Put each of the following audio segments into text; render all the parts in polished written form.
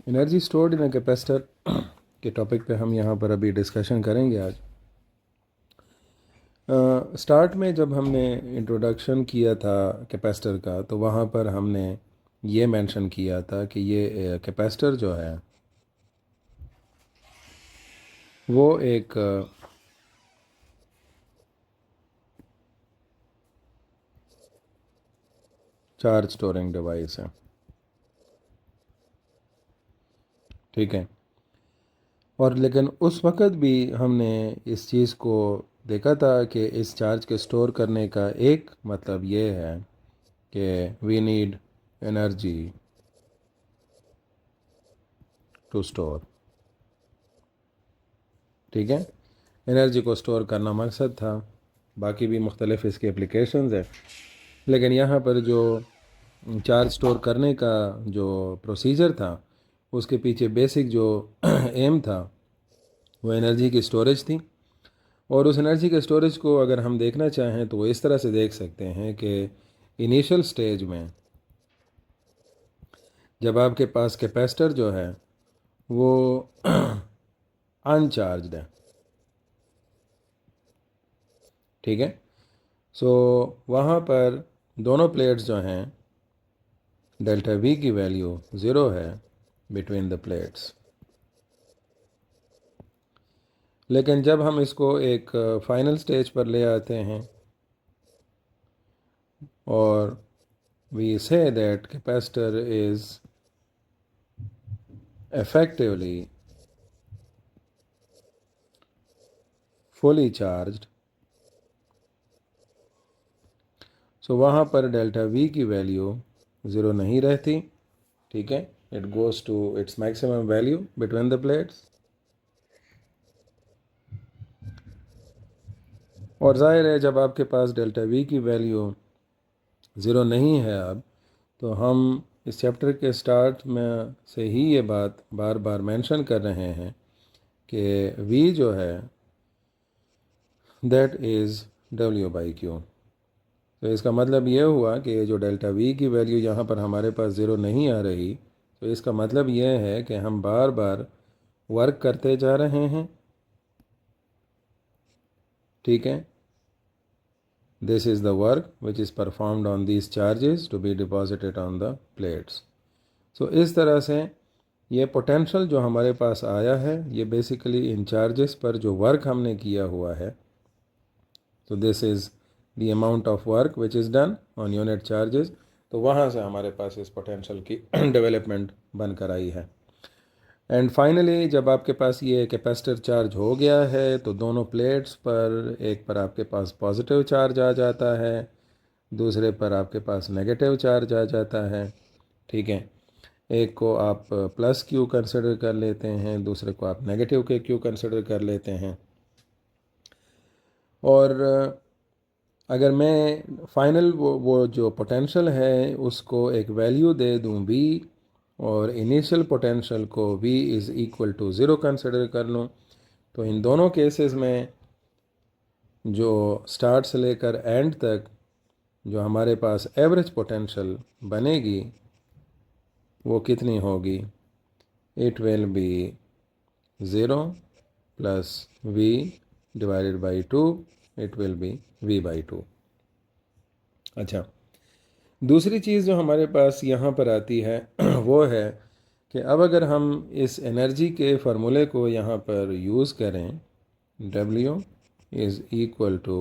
Energy stored in a capacitor के topic पे हम यहाँ पर अभी डिस्कशन करेंगे आज। स्टार्ट में जब हमने इंट्रोडक्शन किया था कैपेसिटर का, तो वहाँ पर हमने ये मेंशन किया था कि ये कैपेसिटर जो है वो एक चार्ज स्टोरिंग डिवाइस है। ठीक है। और लेकिन उस वक़्त भी हमने इस चीज़ को देखा था कि इस चार्ज के स्टोर करने का एक मतलब ये है कि we need energy to store. ठीक है। एनर्जी को स्टोर करना मकसद था, बाकी भी मुख्तलिफ इसके एप्लीकेशंस है, लेकिन यहाँ पर जो चार्ज स्टोर करने का जो प्रोसीजर था उसके पीछे बेसिक जो एम था वो एनर्जी की स्टोरेज थी। और उस एनर्जी के स्टोरेज को अगर हम देखना चाहें तो वो इस तरह से देख सकते हैं कि इनिशियल स्टेज में जब आपके पास कैपेसिटर जो है वो अनचार्ज है। ठीक है। सो वहाँ पर दोनों प्लेट्स जो हैं डेल्टा वी की वैल्यू ज़ीरो है बिटवीन द प्लेट्स। लेकिन जब हम इसको एक फाइनल स्टेज पर ले आते हैं और we say that capacitor is effectively fully charged, so वहाँ पर डेल्टा वी की वैल्यू ज़ीरो नहीं रहती। ठीक है। It goes to its maximum value between the plates. और ज़ाहिर है जब आपके पास डेल्टा वी की वैल्यू ज़ीरो नहीं है अब, तो हम इस चैप्टर के स्टार्ट में से ही ये बात बार बार मेंशन कर रहे हैं कि वी जो है that is W by Q. तो इसका मतलब ये हुआ कि जो डेल्टा वी की वैल्यू यहाँ पर हमारे पास ज़ीरो नहीं आ रही, तो इसका मतलब ये है कि हम बार बार वर्क करते जा रहे हैं। ठीक है। This is the work which is performed on these charges to be deposited on the plates. So इस तरह से ये पोटेंशियल जो हमारे पास आया है ये बेसिकली इन चार्जेस पर जो वर्क हमने किया हुआ है, तो this is the amount of work which is done on unit charges. तो वहाँ से हमारे पास इस पोटेंशियल की डेवलपमेंट बनकर आई है। एंड फाइनली जब आपके पास ये कैपेसिटर चार्ज हो गया है तो दोनों प्लेट्स पर, एक पर आपके पास पॉजिटिव चार्ज आ जाता है, दूसरे पर आपके पास नेगेटिव चार्ज आ जाता है। ठीक है। एक को आप प्लस क्यू कंसिडर कर लेते हैं, दूसरे को आप नेगेटिव के क्यू कंसिडर कर लेते हैं। और अगर मैं फाइनल वो जो पोटेंशियल है उसको एक वैल्यू दे दूं v, और इनिशियल पोटेंशियल को v is equal to zero consider कर लूँ, तो इन दोनों केसेस में जो स्टार्ट से लेकर एंड तक जो हमारे पास एवरेज पोटेंशियल बनेगी वो कितनी होगी? It will be zero plus v divided by two, it will B v by to. अच्छा, दूसरी चीज़ जो हमारे पास यहाँ पर आती है वो है कि अब अगर हम इस एनर्जी के फार्मूले को यहाँ पर यूज़ करें, W is equal to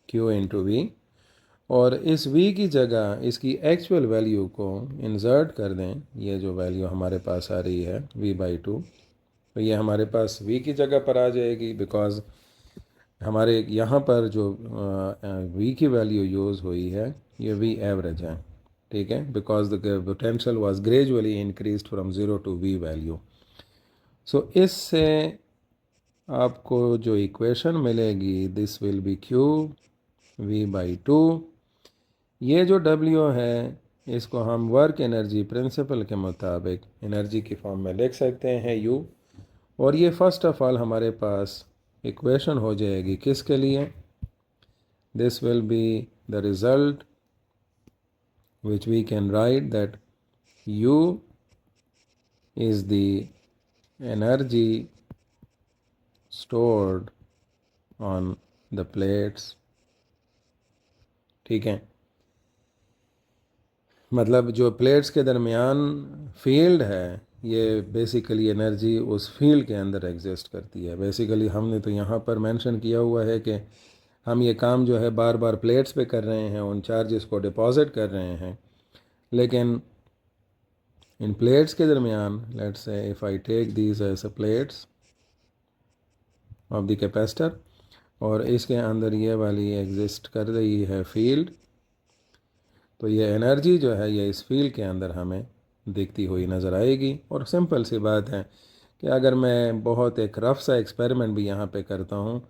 Q into V, और इस V की जगह इसकी एक्चुअल वैल्यू को इंसर्ट कर दें, ये जो वैल्यू हमारे पास आ रही है V बाई टू, तो ये हमारे पास V की जगह पर आ जाएगी, बिकॉज़ हमारे यहाँ पर जो V की वैल्यू यूज़ हुई है ये V एवरेज है। ठीक है। Because the potential was gradually increased from zero to V value. So इससे आपको जो इक्वेशन मिलेगी, this will be Q V by two. ये जो W है इसको हम वर्क एनर्जी प्रिंसिपल के मुताबिक एनर्जी की फॉर्म में लिख सकते हैं U, और ये फर्स्ट ऑफ ऑल हमारे पास इक्वेशन हो जाएगी किसके लिए? This will be the result which we can write that U is the energy stored on the plates। ठीक है, मतलब जो प्लेट्स के दरमियान फील्ड है, ये बेसिकली एनर्जी उस फील्ड के अंदर एग्जिस्ट करती है। बेसिकली हमने तो यहाँ पर मेंशन किया हुआ है कि हम ये काम जो है बार बार प्लेट्स पे कर रहे हैं, उन चार्जेस को डिपॉजिट कर रहे हैं, लेकिन इन प्लेट्स के दरमियान, let's say if I take these as a plates of the capacitor, और इसके अंदर ये वाली एग्जिस्ट कर रही है फील्ड, तो ये एनर्जी जो है ये इस फील्ड के अंदर हमें दिखती हुई नज़र आएगी। और सिंपल सी बात है कि अगर मैं बहुत एक रफ सा एक्सपेरिमेंट भी यहाँ पे करता हूँ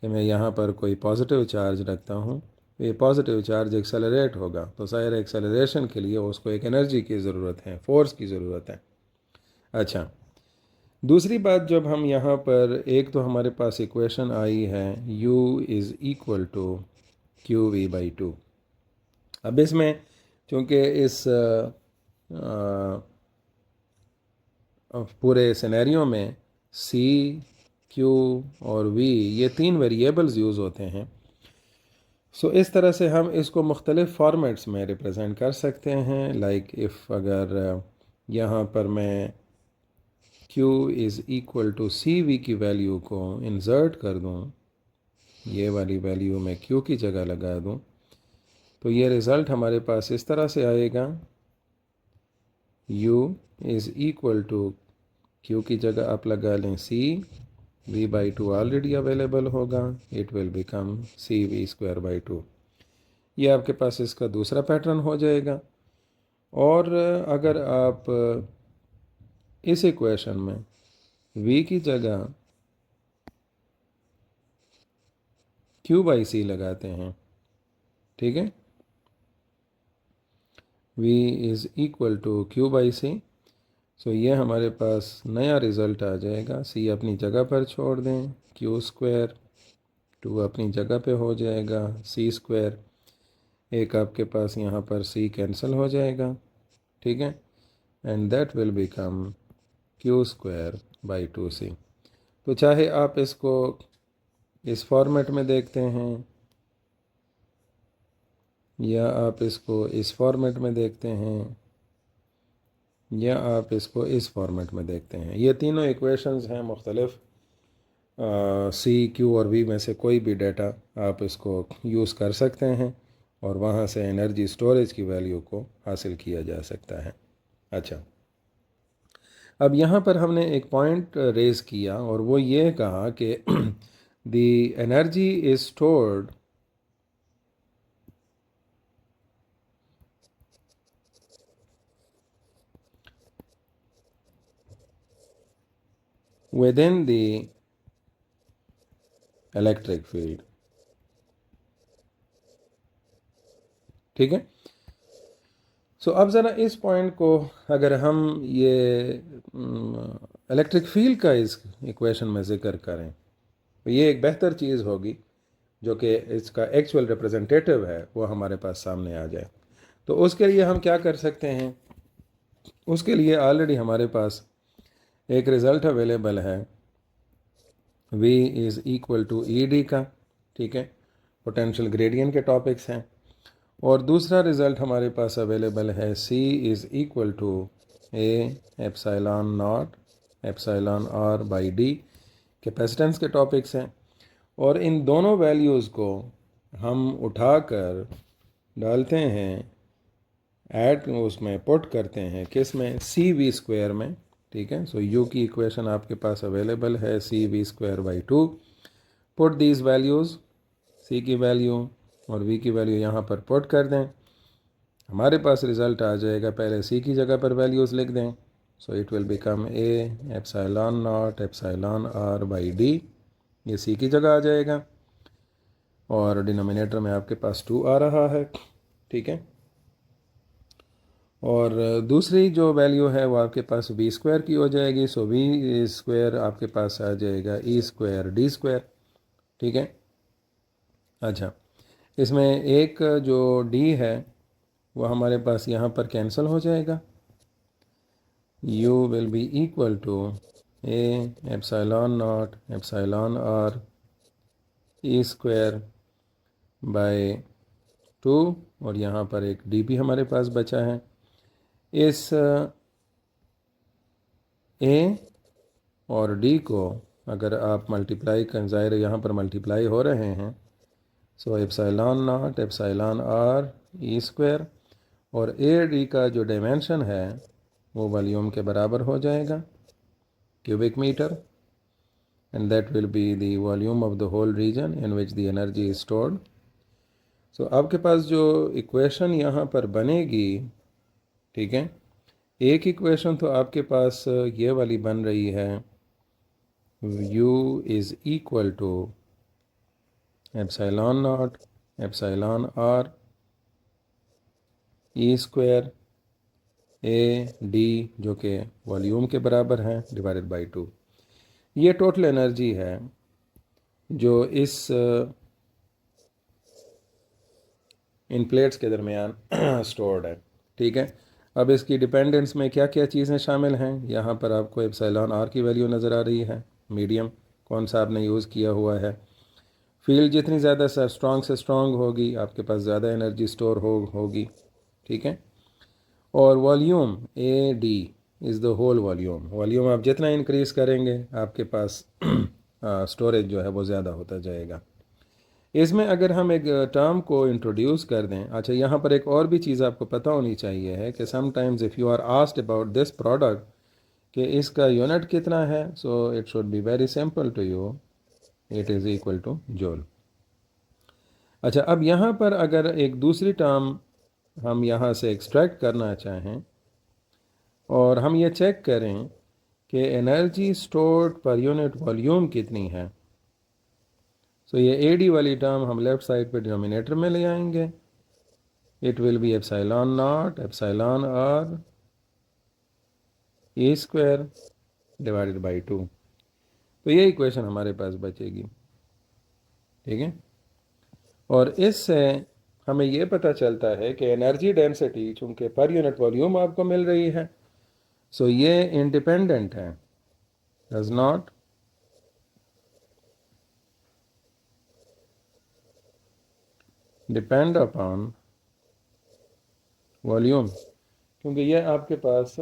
कि मैं यहाँ पर कोई पॉजिटिव चार्ज रखता हूँ, ये पॉजिटिव चार्ज एक्सेलरेट होगा, तो ज़ाहिर एक्सेलरेशन के लिए उसको एक एनर्जी की ज़रूरत है, फोर्स की ज़रूरत है। अच्छा, दूसरी बात, जब हम यहाँ पर एक तो हमारे पास इक्वेशन आई है u is equal to Q V by two. अब इसमें चूँकि इस पूरे सिनेरियो में c, q और v ये तीन वेरिएबल्स यूज़ होते हैं। सो इस तरह से हम इसको मुख्तलिफ़ फॉर्मेट्स में रिप्रेजेंट कर सकते हैं। लाइक इफ़ अगर यहाँ पर मैं q is equal to C V की वैल्यू को इंसर्ट कर दूँ, ये वाली वैल्यू मैं q की जगह लगा दूँ, तो ये रिज़ल्ट हमारे पास इस तरह से आएगा, u is equal to q की जगह आप लगा लें c, v by two already available होगा, it will become C V square by two. ये आपके पास इसका दूसरा पैटर्न हो जाएगा। और अगर आप इस इक्वेशन में v की जगह q बाई सी लगाते हैं, ठीक है, v is equal to q by C, so ये हमारे पास नया रिज़ल्ट आ जाएगा। c अपनी जगह पर छोड़ दें, q स्क्वायर, 2 अपनी जगह पे हो जाएगा, c स्क्वायर, एक आपके पास यहाँ पर c कैंसिल हो जाएगा, ठीक है, and that will become q square by 2c। तो चाहे आप इसको इस फॉर्मेट में देखते हैं या आप इसको इस फॉर्मेट में देखते हैं या आप इसको इस फॉर्मेट में देखते हैं, ये तीनों इक्वेशंस हैं मुख्तलिफ। सी, क्यू और वी में से कोई भी डाटा आप इसको यूज़ कर सकते हैं और वहाँ से एनर्जी स्टोरेज की वैल्यू को हासिल किया जा सकता है। अच्छा, अब यहाँ पर हमने एक पॉइंट रेज़ किया और वो ये कहा कि the energy is stored within the electric field. ठीक है, सो अब ज़रा इस पॉइंट को अगर हम ये इलेक्ट्रिक फील्ड का इस इक्वेशन में ज़िक्र करें तो ये एक बेहतर चीज़ होगी जो कि इसका एक्चुअल रिप्रेजेंटेटिव है वो हमारे पास सामने आ जाए। तो उसके लिए हम क्या कर सकते हैं, उसके लिए ऑलरेडी हमारे पास एक रिज़ल्ट अवेलेबल है v is equal to E D का, ठीक है, पोटेंशियल ग्रेडियंट के टॉपिक्स हैं। और दूसरा रिज़ल्ट हमारे पास अवेलेबल है c is equal to A epsilon not epsilon R by D, capacitance के टॉपिक्स हैं। और इन दोनों वैल्यूज़ को हम उठाकर डालते हैं, ऐड उसमें पुट करते हैं, किस में, सी वी स्क्वायर में, ठीक है। सो यू की इक्वेशन आपके पास अवेलेबल है C V square by two. Put these values, C की वैल्यू और वी की वैल्यू यहाँ पर पुट कर दें, हमारे पास रिज़ल्ट आ जाएगा। पहले सी की जगह पर वैल्यूज़ लिख दें, so it will become A epsilon not epsilon R by D, ये सी की जगह आ जाएगा और डिनोमिनेटर में आपके पास 2 आ रहा है, ठीक है। और दूसरी जो वैल्यू है वो आपके पास वी स्क्वायर की हो जाएगी, सो वी स्क्वायर आपके पास आ जाएगा ई स्क्वायर डी स्क्वायर, ठीक है। अच्छा, इसमें एक जो डी है वो हमारे पास यहाँ पर कैंसिल हो जाएगा, U will be equal to A epsilon naught epsilon r E square by 2, और यहाँ पर एक डी भी हमारे पास बचा है। इस ए और डी को अगर आप मल्टीप्लाई कर, ज़ाहिर यहाँ पर मल्टीप्लाई हो रहे हैं, so epsilon not epsilon R E square, और ए डी का जो डायमेंशन है वो वॉल्यूम के बराबर हो जाएगा, cubic metre, and that will be the volume of the whole region in which the energy is stored. So आपके पास जो इक्वेशन यहाँ पर बनेगी, ठीक है, एक इक्वेशन तो आपके पास ये वाली बन रही है, u is equal to epsilon not epsilon R E square A D जो कि वॉल्यूम के बराबर है डिवाइडेड बाई 2। ये टोटल एनर्जी है जो इस इन प्लेट्स के दरमियान स्टोर्ड है, ठीक है। अब इसकी डिपेंडेंस में क्या क्या चीज़ें शामिल हैं, यहाँ पर आपको एप्सिलॉन आर की वैल्यू नज़र आ रही है, मीडियम कौन सा आपने यूज़ किया हुआ है। फील्ड जितनी ज़्यादा स्ट्रॉन्ग से स्ट्रॉन्ग होगी आपके पास ज़्यादा एनर्जी स्टोर होगी, ठीक है। और volume A D is the whole volume, volume आप जितना इंक्रीज़ करेंगे आपके पास स्टोरेज जो है वो ज़्यादा होता जाएगा। इसमें अगर हम एक टर्म को इंट्रोड्यूस कर दें, अच्छा यहाँ पर एक और भी चीज़ आपको पता होनी चाहिए है कि sometimes if you are asked about this product कि इसका यूनिट कितना है, so it should be very simple to you, it is equal to joule. अच्छा, अब यहाँ पर अगर एक दूसरी टर्म हम यहाँ से एक्सट्रैक्ट करना चाहें और हम ये चेक करें कि energy stored per unit volume कितनी है, तो ये ए डी वाली टर्म हम लेफ़्ट साइड पे डिनोमिनेटर में ले आएंगे, it will be epsilon not epsilon R A square divided by 2। तो ये इक्वेशन हमारे पास बचेगी, ठीक है। और इससे हमें ये पता चलता है कि एनर्जी डेंसिटी चूँकि पर यूनिट वॉल्यूम आपको मिल रही है, सो ये इंडिपेंडेंट है, does not depend upon volume, क्योंकि ये आपके पास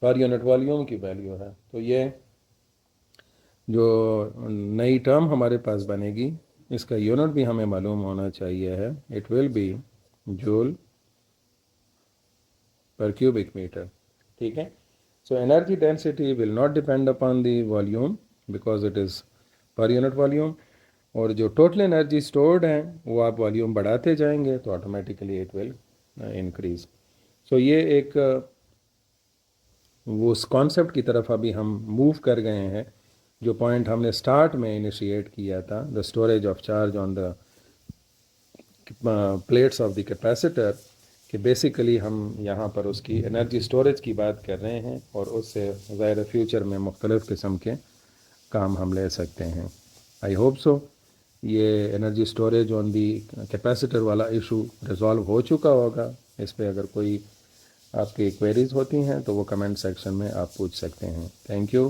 पर यूनिट वॉल्यूम की वैल्यू है। तो ये जो नई टर्म हमारे पास बनेगी इसका यूनिट भी हमें मालूम होना चाहिए है, it will be joule per cubic metre, ठीक है। So energy density will not depend upon the volume because it is per unit volume, और जो टोटल एनर्जी स्टोर्ड है वो आप वॉल्यूम बढ़ाते जाएंगे तो ऑटोमेटिकली इट विल इंक्रीज। सो ये एक वो उस कॉन्सेप्ट की तरफ अभी हम मूव कर गए हैं जो पॉइंट हमने स्टार्ट में इनिशिएट किया था, the storage of charge on the plates of the capacitor, कि बेसिकली हम यहाँ पर उसकी एनर्जी स्टोरेज की बात कर रहे हैं और उससे ज़ाहिर फ्यूचर में मुख्तलिफ़ किस्म के काम हम ले सकते हैं। आई होप सो ये energy storage on the capacitor वाला इशू रिजॉल्व हो चुका होगा। इस पर अगर कोई आपकी क्वेरीज होती हैं तो वो कमेंट सेक्शन में आप पूछ सकते हैं। Thank you.